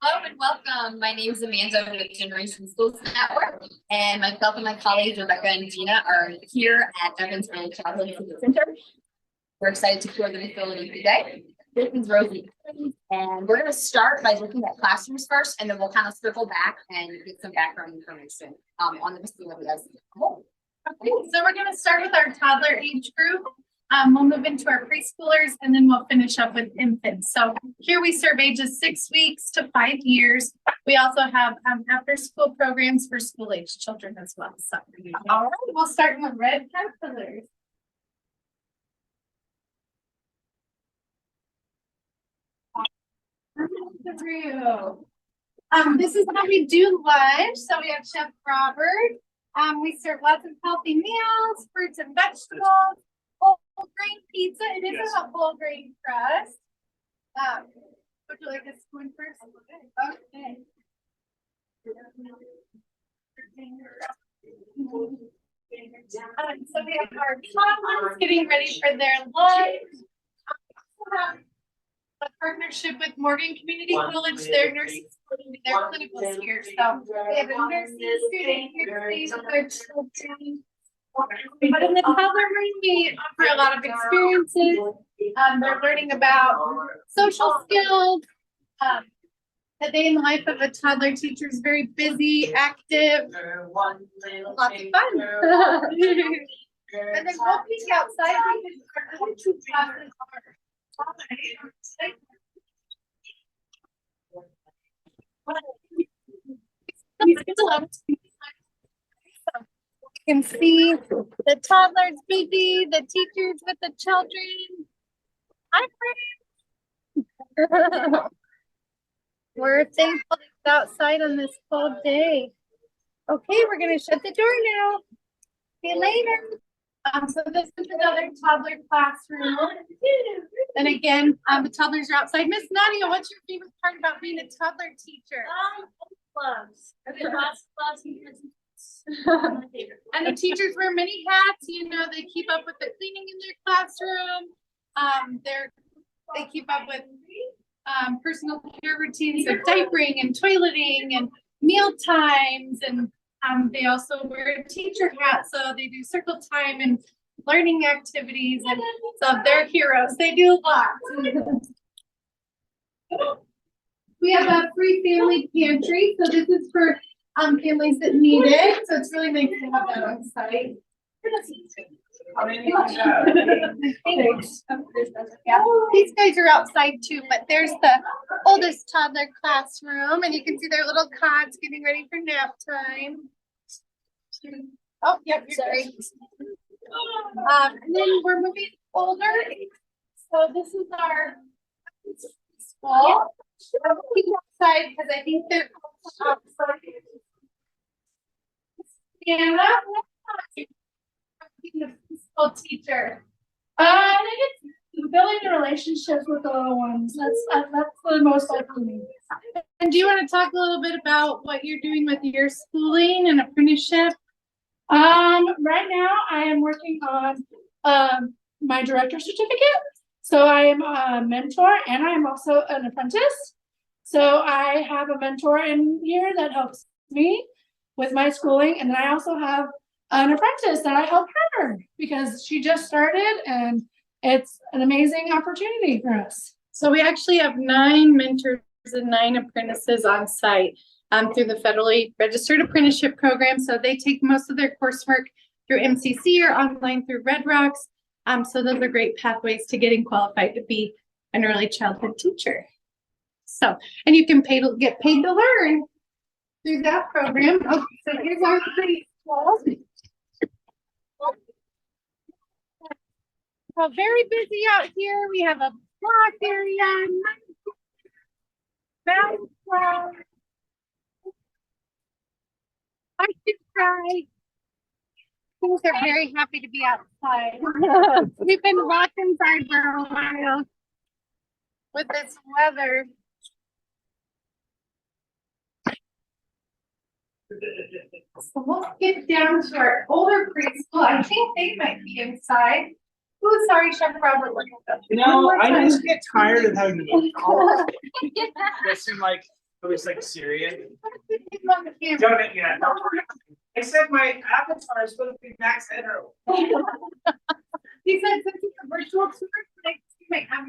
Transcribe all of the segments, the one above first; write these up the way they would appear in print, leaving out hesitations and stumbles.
Hello and welcome. My name is Amanda with Generation Schools Network, and myself and my colleagues Rebecca and Gina are here at Evans Early Childhood Assistance Center. We're excited to tour the facility today. This is Rosie Evans, and we're going to start by looking at classrooms first, and then we'll kind of circle back and get some background information on the facility as a whole. Okay, so we're going to start with our toddler age group. We'll move into our preschoolers and then we'll finish up with infants. So here we serve ages 6 weeks to 5 years. We also have after school programs for school age children as well. So all right, we'll start with red caterpillars. This is how we do lunch. So we have Chef Robert. We serve lots of healthy meals, fruits and vegetables. Whole grain pizza. It is a whole grain crust. Would you like a spoon first? Okay. So we have our toddlers getting ready for their lunch. We have a partnership with Morgan Community College. Their nurses, their clinicals here. So we have a nursing student here today with their children. But in the toddler room, we offer a lot of experiences. They're learning about social skills. A day in the life of a toddler teacher is very busy, active, lots of fun. And then we'll peek outside because our two classes are. You can see the toddlers busy, the teachers with the children. Hi, friends. We're thankful it's outside on this cold day. Okay, we're going to shut the door now. See you later. So this is another toddler classroom. And again, the toddlers are outside. Miss Nadia, what's your favorite part about being a toddler teacher? Gloves. Lots And the teachers wear many hats. You know, they keep up with the cleaning in their classroom. They keep up with personal care routines of diapering and toileting and meal times. And they also wear a teacher hat. So they do circle time and learning activities. And so they're heroes. They do a lot. We have a free family pantry. So this is for families that need it. So it's really nice to have that on site. These guys are outside too, but there's the oldest toddler classroom, and you can see their little cots getting ready for nap time. Oh, yep, sorry. And then we're moving older. So this is our school. I'm looking outside because I think they're outside. Anna, the preschool teacher. I think it's building the relationships with the little ones. That's the most likely. And do you want to talk a little bit about what you're doing with your schooling and apprenticeship? Right now I am working on my director certificate. So I am a mentor and I am also an apprentice. So I have a mentor in here that helps me with my schooling, and then I also have an apprentice that I help her because she just started, and it's an amazing opportunity for us. So we actually have 9 mentors and 9 apprentices on site through the federally registered apprenticeship program. So they take most of their coursework through MCC or online through Red Rocks. So those are great pathways to getting qualified to be an early childhood teacher. So, and you can get paid to learn through that program. Okay, so here's our preschool. So very busy out here. We have a block area, mountain flowers. I should cry. Things are very happy to be outside. We've been locked inside for a while with this weather. So we'll get down to our older preschool. I think they might be inside. Oh, sorry, Chef Robert. You know, I just get tired of having to move calls. It seems like It was like Syrian. On the camera. Don't it yet. I said my avatar is supposed to be Max Hetero. He said since it's a virtual tour, like, you might have.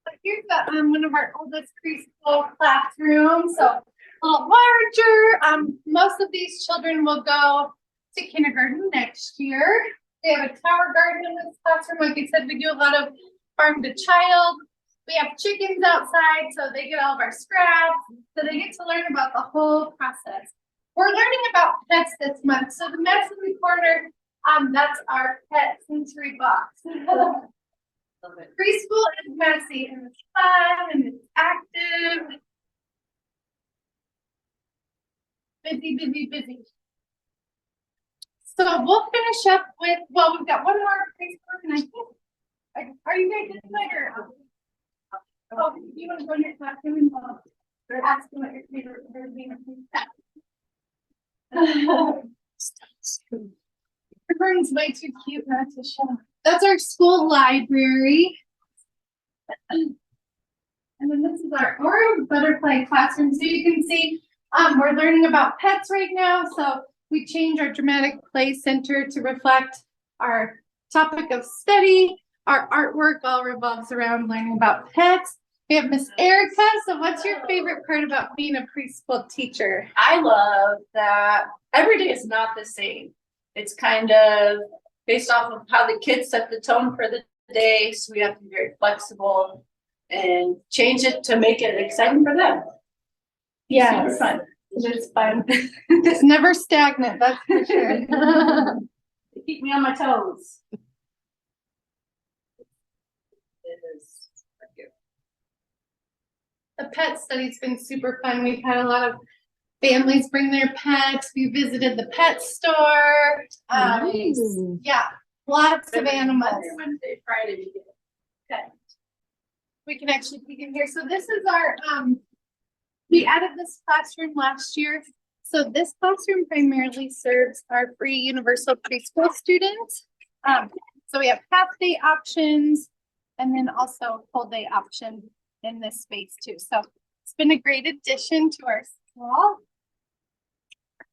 But here's the, one of our oldest preschool classrooms, so a little larger. Most of these children will go to kindergarten next year. They have a tower garden in this classroom. Like I said, we do a lot of farm to child. We have chickens outside, so they get all of our scraps. So they get to learn about the whole process. We're learning about pets this month. So the mess in the corner, that's our pet sensory box. Preschool is messy and it's fun and it's active. Busy, busy, busy. So we'll finish up with, well, we've got one more preschool and I think, are you guys in there? Oh, you want to go in your classroom and they're asking what your favorite bird name is? Your bird's way too cute not to show. That's our school library. And then this is our orange butterfly classroom. So you can see we're learning about pets right now. So we change our dramatic play center to reflect our topic of study. Our artwork all revolves around learning about pets. We have Miss Erica. So what's your favorite part about being a preschool teacher? I love that every day is not the same. It's kind of based off of how the kids set the tone for the day. So we have to be very flexible and change it to make it exciting for them. Yes. Super fun. It's fun. It's never stagnant, that's for sure. They keep me on my toes. It is. The pet study's been super fun. We've had a lot of families bring their pets. We visited the pet store. Yeah, lots of animals. Wednesday, Friday, we get Okay. We can actually peek in here. So this is our, we added this classroom last year. So this classroom primarily serves our free universal preschool students. So we have half day options and then also full day option in this space too. So it's been a great addition to our school.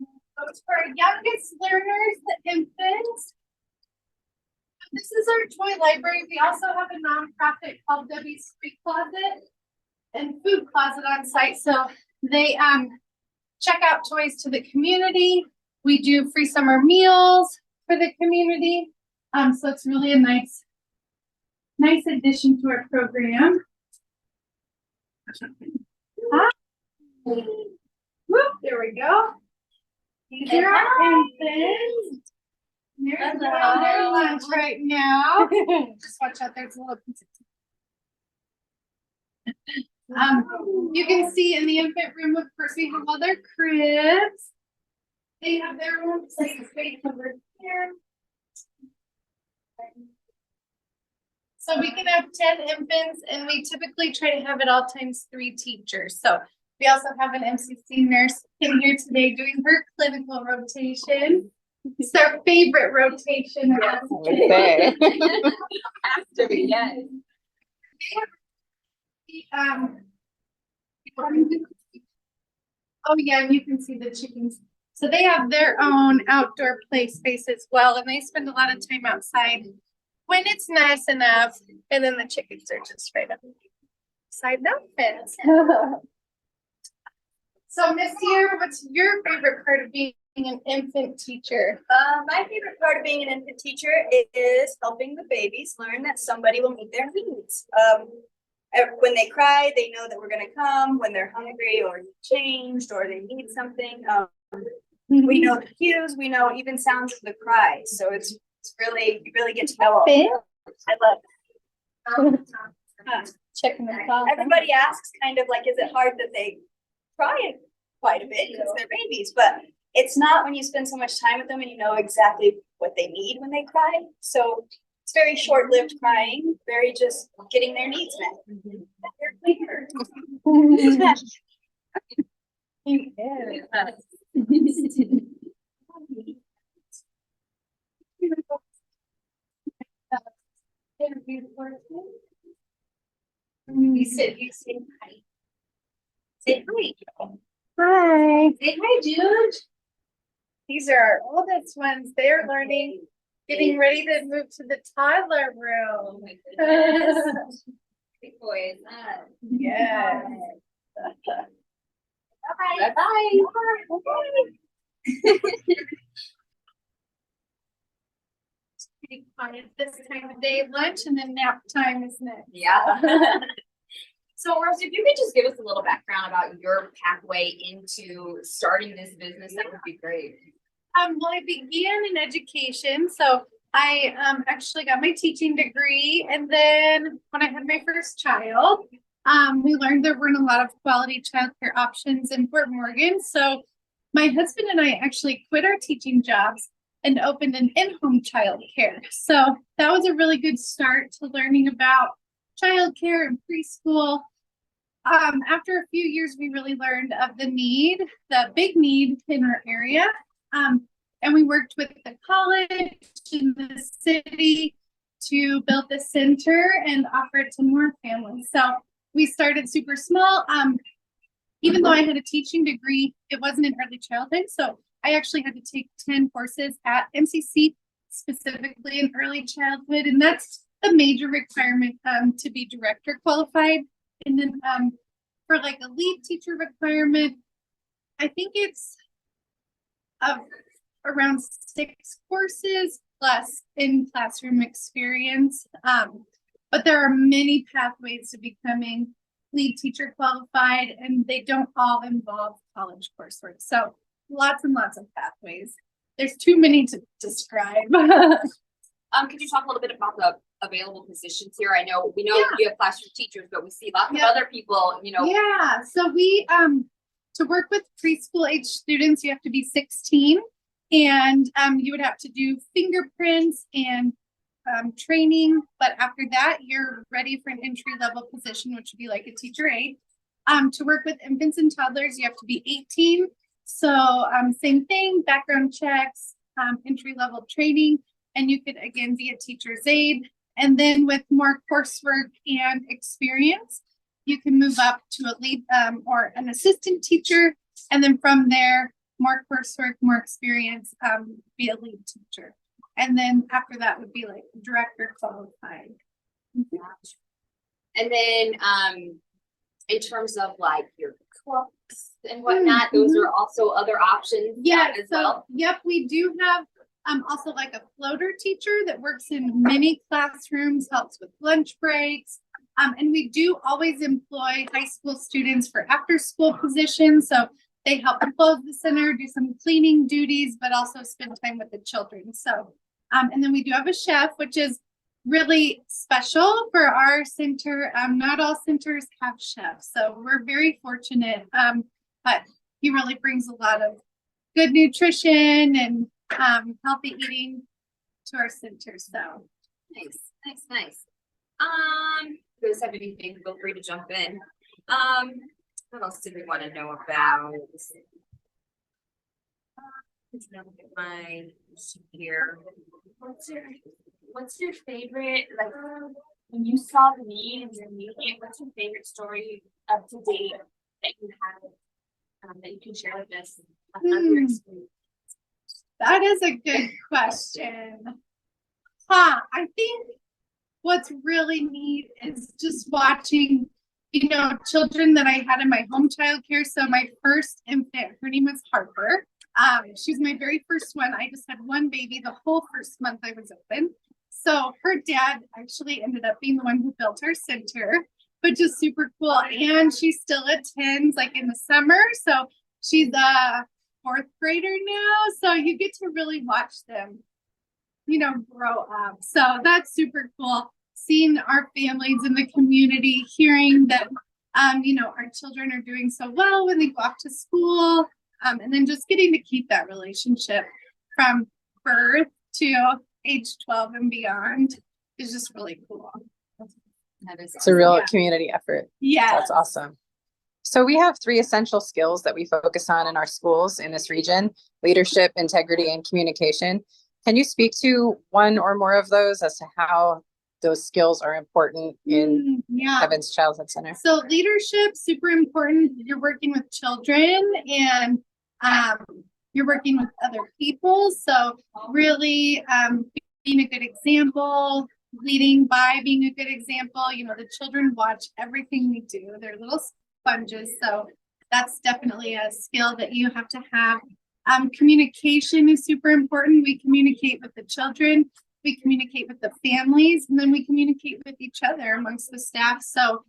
So it's for our youngest learners, the infants. This is our toy library. We also have a nonprofit called Debbie's Free Closet and Food Closet on site. So they check out toys to the community. We do free summer meals for the community. So it's really a nice addition to our program. Whoop, there we go. These are our infants. They're having their lunch right now. Just watch out, there's a little piece of you can see in the infant room, of course, we have other cribs. They have their own safe space over here. So we can have 10 infants and we typically try to have at all times 3 teachers. So we also have an MCC nurse in here today doing her clinical rotation. It's our favorite rotation. Has to be, yes. Oh yeah, and you can see the chickens. So they have their own outdoor play space as well, and they spend a lot of time outside when it's nice enough. And then the chickens are just right up beside the fence. So Miss Year, what's your favorite part of being an infant teacher? My favorite part of being an infant teacher is helping the babies learn that somebody will meet their needs. When they cry, they know that we're going to come. When they're hungry or changed or they need something, we know the cues. We know even sounds of the cry. So it's really, you really get to know. I love Checking the closet. everybody asks kind of like, is it hard that they cry quite a bit because they're babies? But it's not when you spend so much time with them and you know exactly what they need when they cry. So it's very short-lived crying, very just getting their needs met. They're cleaner. You said you say hi. Say hi. Hi. Say hi, dude. These are our oldest ones. They're learning, getting ready to move to the toddler room. Big boys. Yes. Bye bye. Pretty quiet this time of day, lunch and then nap time is next. Yeah. So Rosie, if you could just give us a little background about your pathway into starting this business, that would be great. Well, I began in education, so I actually got my teaching degree, and then when I had my first child, we learned there weren't a lot of quality childcare options in Fort Morgan. So my husband and I actually quit our teaching jobs and opened an in-home childcare. So that was a really good start to learning about childcare and preschool. After a few years, we really learned of the big need in our area. And we worked with the college in the city to build the center and offer it to more families. So we started super small. Even though I had a teaching degree, it wasn't in early childhood. So I actually had to take 10 courses at MCC, specifically in early childhood. And that's the major requirement to be director qualified. And then for like a lead teacher requirement, I think it's around 6 courses plus in classroom experience. But there are many pathways to becoming lead teacher qualified, and they don't all involve college coursework. So lots and lots of pathways. There's too many to describe. Could you talk a little bit about the available positions here? I know we know you have classroom teachers, but we see lots of other people, Yeah, so we to work with preschool age students, you have to be 16, and you would have to do fingerprints and training. But after that, you're ready for an entry level position, which would be like a teacher aide. To work with infants and toddlers, you have to be 18. So same thing, background checks, entry level training, and you could again be a teacher's aide. And then with more coursework and experience, you can move up to a lead or an assistant teacher. And then from there, more coursework, more experience, be a lead teacher. And then after that would be like director qualified. And then in terms of like your cooks and whatnot, those are also other options. Yeah, as well. Yep, we do have also like a floater teacher that works in many classrooms, helps with lunch breaks. And we do always employ high school students for after school positions. So they help close the center, do some cleaning duties, but also spend time with the children. So, and then we do have a chef, which is really special for our center. Not all centers have chefs, so we're very fortunate. But he really brings a lot of good nutrition and healthy eating to our center. So Nice. If you guys have anything, feel free to jump in. What else did we want to know about? Let's look at my sheet here. What's your favorite, like, when you saw the need and you're meeting it, what's your favorite story up to date that you have, that you can share with us of your experience? that is a good question. I think what's really neat is just watching, children that I had in my home childcare. So my first infant, her name was Harper. She was my very first one. I just had one baby the whole first month I was open. So her dad actually ended up being the one who built our center, but just super cool. And she still attends like in the summer. So she's a 4th grader now. So you get to really watch them, grow up. So that's super cool. Seeing our families in the community, hearing that, our children are doing so well when they go off to school. And then just getting to keep that relationship from birth to age 12 and beyond is just really cool. It's a real community effort. Yeah. That's awesome. So we have 3 essential skills that we focus on in our schools in this region: leadership, integrity, and communication. Can you speak to one or more of those as to how those skills are important in Yeah. Evans Childhood Center? So leadership, super important. You're working with children and you're working with other people. So really being a good example, leading by being a good example. You know, the children watch everything we do. They're little sponges. So that's definitely a skill that you have to have. Communication is super important. We communicate with the children, we communicate with the families, and then we communicate with each other amongst the staff. So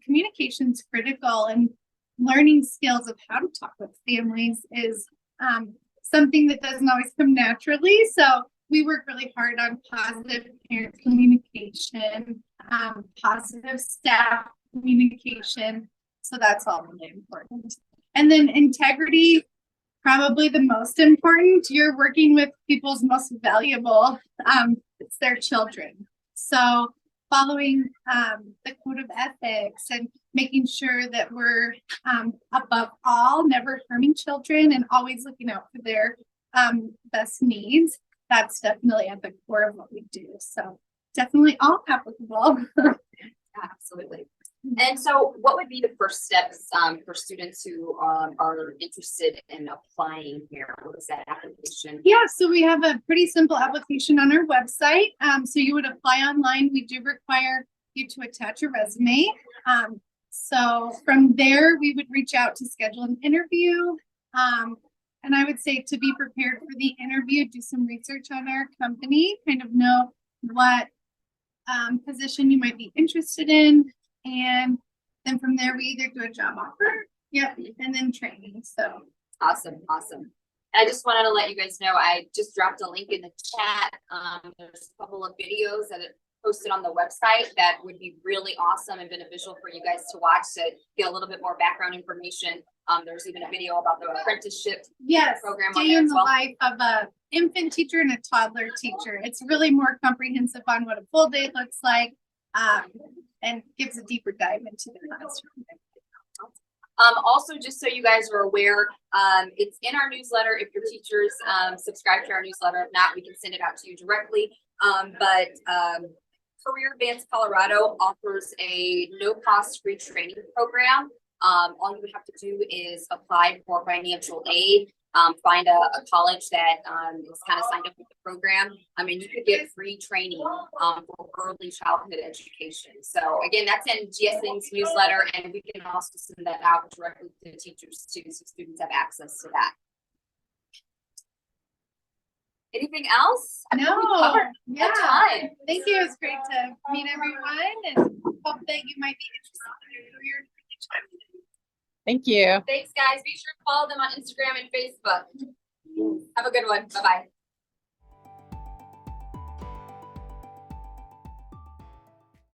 communication is critical, and learning skills of how to talk with families is something that doesn't always come naturally. So we work really hard on positive parent communication, positive staff communication. So that's all really important. And then integrity, probably the most important. You're working with people's most valuable, it's their children. So following the code of ethics and making sure that we're above all, never harming children and always looking out for their best needs. That's definitely at the core of what we do. So definitely all applicable. Absolutely. And so what would be the first steps for students who are interested in applying here? What is that application? Yeah, so we have a pretty simple application on our website. So you would apply online. We do require you to attach a resume. So from there, we would reach out to schedule an interview. And I would say to be prepared for the interview, do some research on our company, kind of know what position you might be interested in. And then from there, we either do a job offer, and then training. So Awesome. I just wanted to let you guys know, I just dropped a link in the chat. There's a couple of videos that are posted on the website that would be really awesome and beneficial for you guys to watch to get a little bit more background information. There's even a video about the apprenticeship program on day there in as the well. life of a infant teacher and a toddler teacher. It's really more comprehensive on what a full day looks like, and gives a deeper dive into the classroom. Also, just so you guys are aware, it's in our newsletter. If your teachers subscribe to our newsletter, if not, we can send it out to you directly. But Career Advance Colorado offers a no-cost free training program. All you would have to do is apply for financial aid, find a college that is kind of signed up with the program. I mean, you could get free training for early childhood education. So again, that's in GSN's newsletter, and we can also send that out directly to teachers too, so students have access to that. Anything else? No, yeah. Thank you. It was great to meet everyone, and hope that you might be interested in your career. Thank you. Thanks, guys. Be sure to follow them on Instagram and Facebook. Have a good one. Bye-bye.